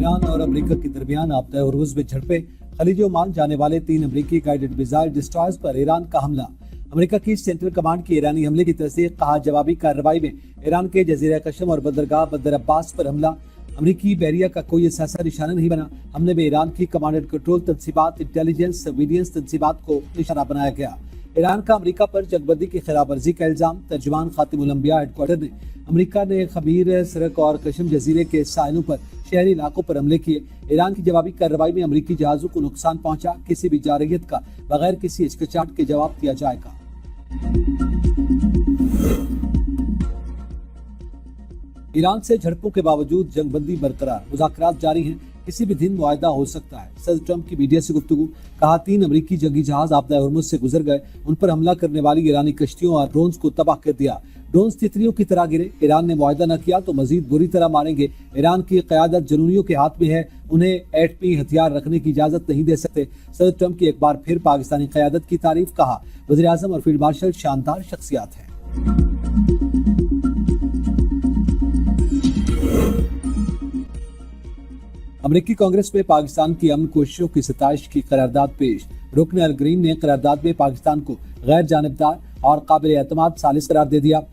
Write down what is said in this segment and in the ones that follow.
Iran और America के दरमियान आपदा होर्मुज़ में झड़पें, खलीज ओमान जाने वाले 3 अमेरिकी गाइडेड मिसाइल डिस्ट्रॉयर्स पर ईरान का हमला। अमेरिका की सेंट्रल कमांड की ईरानी हमले की तस्दीक, कहा जवाबी कार्रवाई में ईरान के जजीरा कशम और बंदरगाह बंदर अब्बास पर हमला। अमेरिकी बैरिया का कोई असासा निशाना नहीं बना। हमले में ईरान की कमांड एंड कंट्रोल तंसीबात, इंटेलिजेंस सर्विलियंस तंसीबात को निशाना बनाया गया। ईरान का अमेरिका पर जंगबंदी की खिलाफ वर्जी का इल्जाम, तर्जुमान खातिमुल अंबिया हेडक्वार्टर ने अमेरिका ने खमीर, सरक और कशम जजीरे के साहिलों पर शहरी इलाकों पर हमले किए। ईरान की जवाबी कार्रवाई में अमेरिकी जहाजों को नुकसान पहुंचा। किसी भी जारहियत का बगैर किसी हिचकिचाहट के जवाब दिया जाएगा। ईरान से झड़पों के बावजूद जंगबंदी बरकरार, मुज़ाकरात जारी हैं, किसी भी दिन मुआहदा हो सकता है। सदर ट्रंप की मीडिया से गुफ्तगू, कहा 3 अमेरिकी जंगी जहाज आपदा होर्मुज़ से गुजर गए, उन पर हमला करने वाली ईरानी कश्तियों और ड्रोन्स को तबाह कर दिया। ड्रोन्स तितलियों की तरह गिरे। ईरान ने मुआहदा न किया तो मजीद बुरी तरह मारेंगे। ईरान की क़यादत जनूनियों के हाथ में है, उन्हें एटमी हथियार रखने की इजाजत नहीं दे सकते। सदर ट्रंप की एक बार फिर पाकिस्तानी क़यादत की तारीफ, कहा वज़ीर आज़म और फील्ड मार्शल शानदार शख्सियात हैं। अमेरिकी कांग्रेस में पाकिस्तान की अमन कोशिशों की सताइश की करारदाद पेश। रुकन अल ग्रीन ने करारदाद में पाकिस्तान को गैर जानिबदार और काबिल एतमाद सालिस करार दे दिया।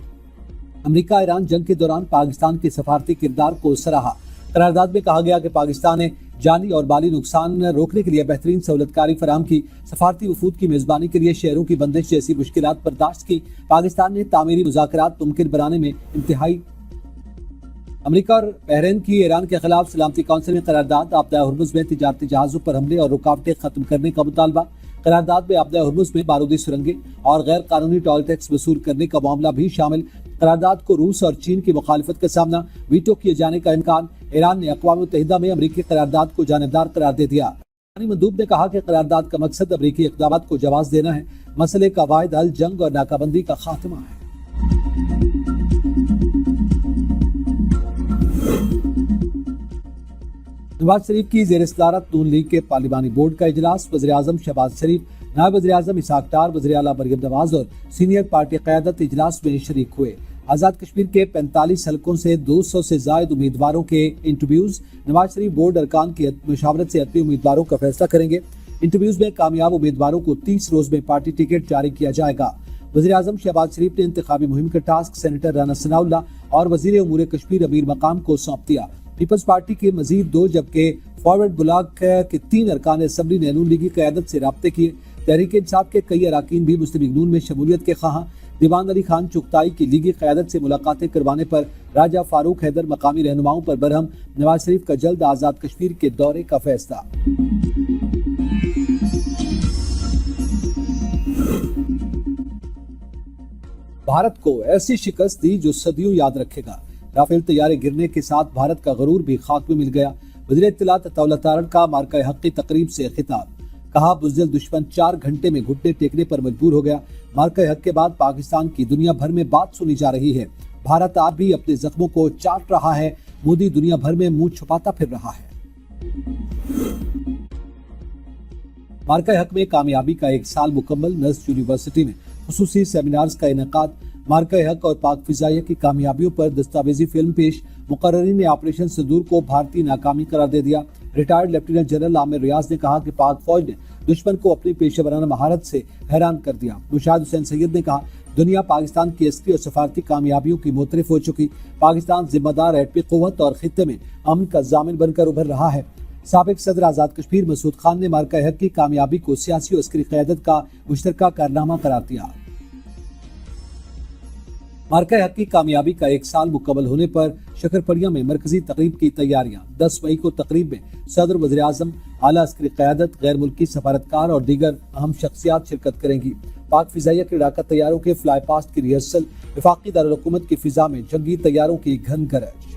अमेरिका ईरान जंग के दौरान पाकिस्तान के सफारती किरदार को सराहा। करारदाद में कहा गया कि पाकिस्तान ने जानी और माली नुकसान रोकने के लिए बेहतरीन सहूलतकारी फराहम की, सफारती वफूद की मेजबानी के लिए शहरों की बंदिश जैसी मुश्किलात बर्दाश्त की। पाकिस्तान ने तामीरी मुज़ाकरात मुमकिन बनाने में इंतहाई। अमेरिका और बहरीन की ईरान के खिलाफ सलामती कौंसिल में करारदाद, आपदा होर्मुज़ में तिजारती जहाज़ों पर हमले और रुकावटें खत्म करने का मुतालबा। करारदाद में आपदा होर्मुज़ में बारूदी सुरंगें और गैर कानूनी टोल टैक्स वसूल करने का मामला भी शामिल। करारदाद को रूस और चीन की मुखालिफत का सामना, वीटो किए जाने का इम्कान। ईरान ने अक़वाम मुत्तहिदा में अमेरिकी करारदाद को जानिबदार करार दे दिया। ईरानी मंदूब ने कहा कि करारदाद का मकसद अमेरिकी इक़दामात को जवाब देना है। मसले का वाहिद हल जंग और नाकाबंदी का खात्मा है। नवाज शरीफ की ज़ेर सदारत नून लीग के पार्लिमानी बोर्ड का इजलास। वज़ीर आज़म शहबाज शरीफ, नायब वज़ीर आज़म इसहाक डार, वज़ीर आला मरियम नवाज और सीनियर पार्टी क़यादत इजलास में शरीक हुए। आज़ाद कश्मीर के 45 हलकों से 200 से ज़ायद उम्मीदवारों के इंटरव्यूज़। नवाज शरीफ बोर्ड अरकान की मशावरत से अपने उम्मीदवारों का फैसला करेंगे। इंटरव्यूज़ में कामयाब उम्मीदवारों को 30 रोज़ में पार्टी टिकट जारी किया जाएगा। वज़ीर आज़म शहबाज शरीफ ने इंतखाबी मुहिम का टास्क सेनेटर राना सनाउल्लाह और वज़ीर उमूर कश्मीर अमीर मकाम को सौंप दिया। पीपल्स पार्टी के मजीद 2 जबकि फॉरवर्ड ब्लॉक के 3 अरकान असम्बली ने नून लीग की क़यादत से राब्ते किए। तहरीक इंसाफ के कई अरकान भी मुस्लिम लीग नून में शमूलियत के ख़्वाहां। दीवान अली खान चुगताई की लीगी क़यादत से मुलाकातें करवाने पर राजा फारूक हैदर मकामी रहनुमाओं पर बरहम। नवाज शरीफ का जल्द आज़ाद कश्मीर के दौरे का फैसला। भारत को ऐसी शिकस्त दी जो सदियों याद रखेगा। राफेल तैयारे गिरने के साथ भारत का गरूर भी खाक में मिल गया। वज़ीर इत्तलात अताउल्लाह तारड़ का मार्का हक़ की तकरीब से खिताब, कहा बुज़दिल दुश्मन 4 घंटे में घुटने टेकने पर मजबूर हो गया। मार्का हक़ के बाद पाकिस्तान की दुनिया भर में बात सुनी जा रही है। भारत आज भी अपने जख्मों को चाट रहा है। मोदी दुनिया भर में मुंह छुपाता फिर रहा है। मार्का हक़ में कामयाबी का 1 साल मुकम्मल। नस्र यूनिवर्सिटी में खुसूसी सेमिनार्स का इनेकाद। मार्का हक़ और पाक फिजाइया की कामयाबियों पर दस्तावेजी फिल्म पेश। मुकर्ररीन ने ऑपरेशन सिंदूर को भारतीय नाकामी करार दे दिया। रिटायर्ड लेफ्टिनेंट जनरल आमिर रियाज ने कहा कि पाक फौज ने दुश्मन को अपनी पेशेवराना महारत से हैरान कर दिया। मुशाहिद हुसैन सैयद ने कहा दुनिया पाकिस्तान की अस्करी और सफारती कामयाबियों की मोतरफ हो चुकी। पाकिस्तान जिम्मेदार एटमी क़ुव्वत और खित्ते में अमन का जामिन बनकर उभर रहा है। साबिक सदर आज़ाद कश्मीर मसूद खान ने मार्का हक़ की कामयाबी को सियासी और अस्करी क़यादत का मुश्तरका कारनामा करार दिया। मार्का हक़ की कामयाबी का 1 साल मुकम्मल होने पर शकरपड़िया में मरकजी तकरीब की तैयारियां। 10 मई को तकरीब में सदर, वज़ीर आज़म, आला अस्करी क़यादत, गैर मुल्की सफारतकार और दीगर अहम शख्सियात शिरकत करेंगी। पाक फिजाइया के लड़ाका तैयारों के फ्लाई पास्ट की रिहर्सल। वफाकी दारुल-हुकूमत की फिजा में जंगी तैयारों की घन गरज।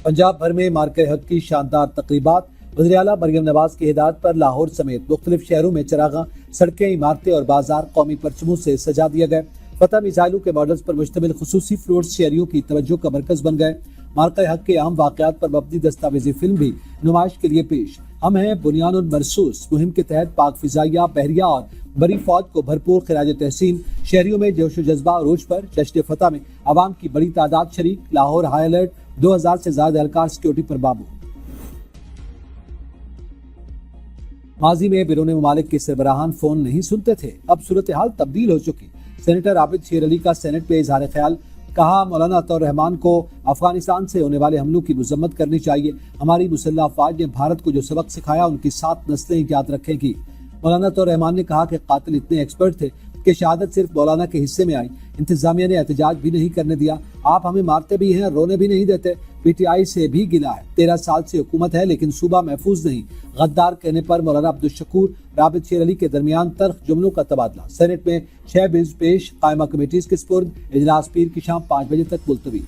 पंजाब भर में मार्का हक़ की शानदार तकरीबात। वज़ीर आला मरियम नवाज की हिदायत पर लाहौर समेत मुख्तलिफ शहरों में चरागां, सड़कें, इमारतें और बाजार कौमी परचमों से सजा दिए गए। फतह मिसाइलों के मॉडल्स पर मुश्तमिल खुसूसी फ्लोट्स शहरियों की तवज्जो का मरकज बन गए। मार्का हक के अहम वाकयात पर मबनी दस्तावेजी फिल्म भी नुमाइश के लिए पेश। हम हैं बुनियानुल मरसूस मुहिम के तहत पाक फिजाइया, बहरिया और बड़ी फौज को भरपूर खिराज तहसीन। शहरियों में जोश व जज्बा अरूज पर। जश्न फतह में अवाम की बड़ी तादाद शरीक। लाहौर हाई अलर्ट, 2000 से ज्यादा एहलकार सिक्योरिटी पर बाबू। माजी में बैरून ममालिक के सरबराहान फोन नहीं सुनते थे, अब सूरत हाल तब्दील हो चुकी। सेनेटर आबिद शेर अली का सेनेट पे इजहार ख्याल। कहा, मौलाना अताउर रहमान को अफगानिस्तान से होने वाले हमलों की मजम्मत करनी चाहिए। हमारी मुसल्लह अफवाज ने भारत को जो सबक सिखाया उनकी 7 नस्लें याद रखेंगी। मौलाना अताउर रहमान ने कहा कि कातिल इतने एक्सपर्ट थे कि शहादत सिर्फ मौलाना के हिस्से में आई। इंतजामिया ने एहतजाज भी नहीं करने दिया। आप हमें मारते भी हैं, रोने भी नहीं देते। पीटीआई से भी गिला है। 13 साल से हुकूमत है लेकिन सूबा महफूज नहीं। गद्दार कहने पर मौलाना अब्दुल शकूर, आबिद शेर अली के दरमियान तल्ख जुमलों का तबादला। सेनेट में 6 बिल्स पेश। कायमा कमेटीज के स्पुर्द। इजलास पीर की शाम 5 बजे तक मुलतवी।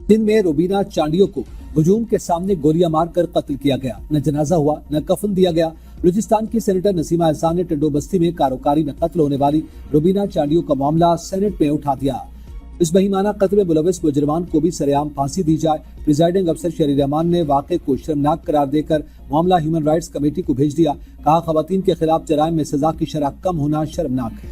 सिंध में रुबीना चांडियो को हुजूम के सामने गोलियां मारकर कत्ल किया गया। न जनाजा हुआ, न कफन दिया गया। बलूचिस्तान की सेनेटर नसीमा एहसान ने टंडो बस्ती में कारोकारी में कत्ल होने वाली रुबीना चांडियो का मामला सेनेट में उठा दिया। इस बहीमाना कत्ल में मुलविस मुजरिमान को भी सरेआम फांसी दी जाए। प्रिजाइडिंग अफसर शहरी रहमान ने वाक़े को शर्मनाक करार देकर मामला ह्यूमन राइट्स कमेटी को भेज दिया। कहा, खवातीन के खिलाफ जराइम में सजा की शरह कम होना शर्मनाक है।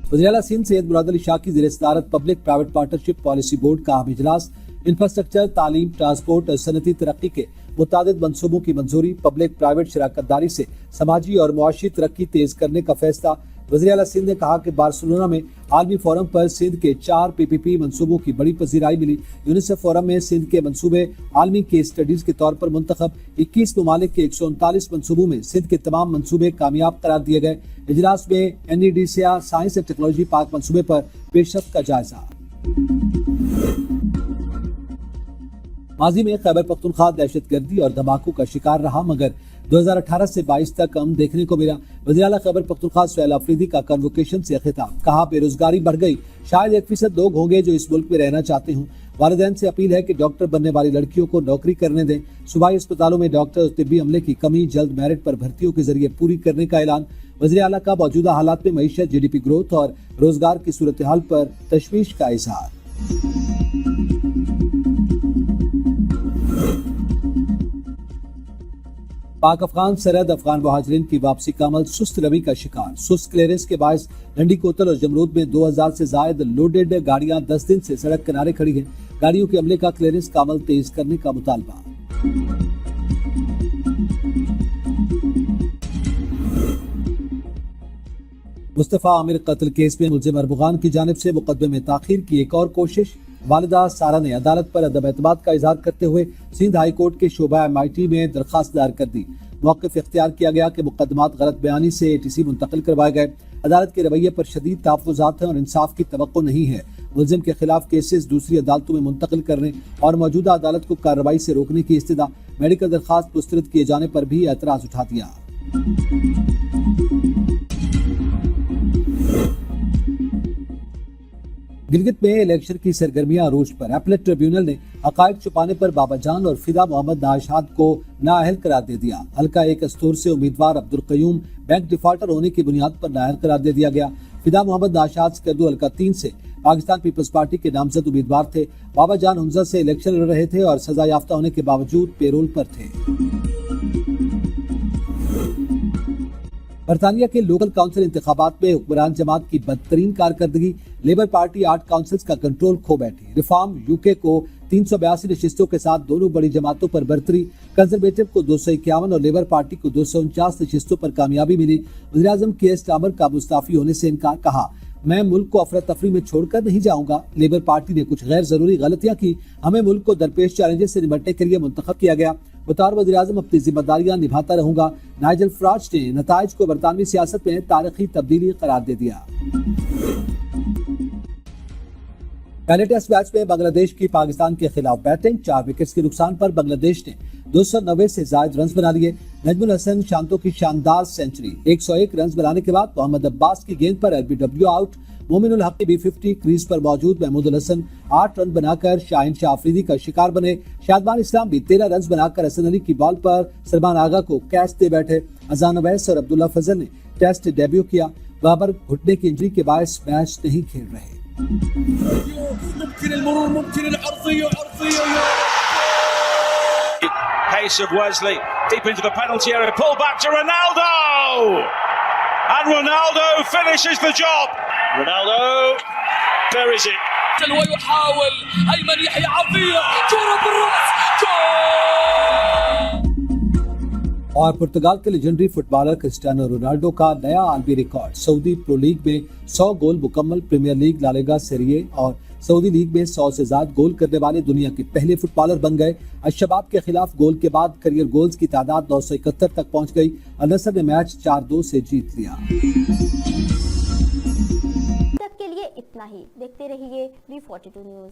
वज़ीर आला सिंध सैयद मुराद अली शाह की ज़ेर सदारत public private partnership policy board का अहम इजलास। इंफ्रास्ट्रक्चर, तालीम, ट्रांसपोर्ट और सनती तरक्की के मुतादिद मंसूबों की मंजूरी। पब्लिक प्राइवेट शराकतदारी से समाजी और मुआशी तरक्की तेज करने का फैसला। वज़ीर आला सिंध ने कहा कि बार्सिलोना में आलमी फोरम पर सिंध के 4 PPP मंसूबों की बड़ी पजीराई मिली। यूनिसेफ फोरम में सिंध के मंसूबे आलमी केस स्टडीज के तौर पर मुंतखब। 21 ममालिक के 139 मंसूबों में सिंध के तमाम मंसूबे कामयाब करार दिए गए। इजलास में NEDCA science and technology park मंसूबे पर पेशरफ्त का जायजा। माजी में खैबर पख्तूनख्वा दहशतगर्दी और धमाकों का शिकार रहा, मगर 2018 से 22 तक हम देखने को मिला। वज़ीर आला खैबर पख्तूनख्वा सुहेल अफरीदी का कन्वोकेशन से खिताब। कहा, बेरोजगारी बढ़ गई, शायद 1% लोग होंगे जो इस मुल्क में रहना चाहते हों। वालिदैन से अपील है कि डॉक्टर बनने वाली लड़कियों को नौकरी करने दें। सूबाई अस्पतालों में डॉक्टर और तिब्बी अमले की कमी जल्द मेरिट पर भर्तियों के जरिए पूरी करने का ऐलान। वज़ीर आला का मौजूदा हालात में मईशत, GDP ग्रोथ और रोजगार की सूरत हाल पर तशवीश का इजहार। पाक अफगान सरहद अफगान मुहाजिरीन की वापसी का अमल सुस्त रवि का शिकार। सुस्त क्लियरेंस के बायस लंडी कोतल और जमरूद में 2000 से जायद लोडेड गाड़ियां 10 दिन से सड़क किनारे खड़ी हैं। गाड़ियों के अमले का क्लियरेंस का अमल तेज करने का मुतालबा। मुस्तफा आमिर कत्ल केस में मुलजिम अरबुगान की जानिब से मुकदमे में ताखीर की एक और कोशिश। वालिदा सारा ने अदालत पर अदम एतमाद का इजहार करते हुए सिंध हाई कोर्ट के शोबा MIT में दरखास्त दायर कर दी। मौक़िफ़ इख्तियार किया गया कि मुकदमात गलत बयानी से ATC मुंतकिल करवाए गए। अदालत के रवैये पर शदीद तहफ़्फ़ुज़ात हैं और इंसाफ की तवक्को नहीं है। मुलजिम के खिलाफ केसेस दूसरी अदालतों में मुंतकिल करने और मौजूदा अदालत को कार्रवाई से रोकने की इस्तदा। मेडिकल दरखास्त मुस्तरद किए जाने पर भी एतराज़ उठा दिया। गिलगित में इलेक्शन की सरगर्मियां अरूज पर। अपीलेट ट्रिब्यूनल ने हकायक छुपाने पर बाबा जान और फिदा मोहम्मद नाशाद को नाअहल करार दे दिया। हल्का 1 अस्तूर से उम्मीदवार अब्दुल कयूम बैंक डिफॉल्टर होने की बुनियाद पर नाअहल करार दे दिया गया। फिदा मोहम्मद नाशाद स्कर्दू हल्का 3 से पाकिस्तान पीपल्स पार्टी के नामजद उम्मीदवार थे। बाबा जान हुंजा से इलेक्शन लड़ रहे थे और सजा याफ्ता होने के बावजूद पेरोल पर थे। बरतानिया के लोकल काउंसिल इंतखाबात में हुक्मरान जमात की बदतरीन कारकर्दगी। लेबर पार्टी 8 काउंसिल्स का कंट्रोल खो बैठी। रिफॉर्म UK को 382 नशिस्तों के साथ दोनों बड़ी जमातों पर बरतरी। कंजर्वेटिव को 251 और लेबर पार्टी को 249 नशिस्तों पर कामयाबी मिली। वज़ीर आज़म KS स्टामर का मुस्ताफी होने से इनकार। कहा, मैं मुल्क को अफरा तफरी में छोड़कर नहीं जाऊंगा। लेबर पार्टी ने कुछ गैर जरूरी गलतियां की, हमें मुल्क को दरपेश चैलेंजेस से निपटने के लिए मुंतखब किया गया। बतौर वज़ीर आज़म अपनी जिम्मेदारियां निभाता रहूंगा। नाइजल फराज ने नताइज को बरतानवी सियासत में तारीखी तब्दीली करार दे दिया। पहले टेस्ट मैच में बांग्लादेश की पाकिस्तान के खिलाफ बैटिंग। 4 विकेट्स के नुकसान पर बांग्लादेश ने 290 से ज्यादा रन बना लिए। नजमुल हसन शांतो की शानदार सेंचुरी। 101 रन बनाने के बाद मोहम्मद अब्बास की गेंद पर LBW आउट। मोमिनुल हक की B50। क्रीज पर मौजूद महमूद हसन 8 रन बनाकर शाहीन शाह अफरीदी का शिकार बने। शादमान इस्लाम भी 13 रन बनाकर हसन अली की बॉल पर सलमान आगा को कैच दे बैठे। अजान अवैस और अब्दुल्ला फजल ने टेस्ट डेब्यू किया। बाबर घुटने की इंजरी के बायस मैच नहीं खेल रहे। ممكن المرور ممكن العرضية Pace of Wesley deep into the penalty area, pull back to Ronaldo, and Ronaldo finishes the job. Ronaldo buries it. ويحاول أيمن يحيى عرضية كرة بالرأس और पुर्तगाल के लेजेंडरी फुटबॉलर क्रिस्टियानो रोनाल्डो का नया आलमी रिकॉर्ड। सऊदी प्रो लीग में 100 गोल मुकम्मल, प्रीमियर लीग, ला लीगा, सीरिए और Saudi league में 100 से ज्यादा गोल करने वाले दुनिया के पहले फुटबॉलर बन गए। अल-शबाब के खिलाफ गोल के बाद करियर गोल्स की तादाद 971 तक पहुंच गई। अल-नसर ने मैच 4-2 से जीत लिया। तक के लिए इतना ही। देखते रहिए V42 न्यूज़।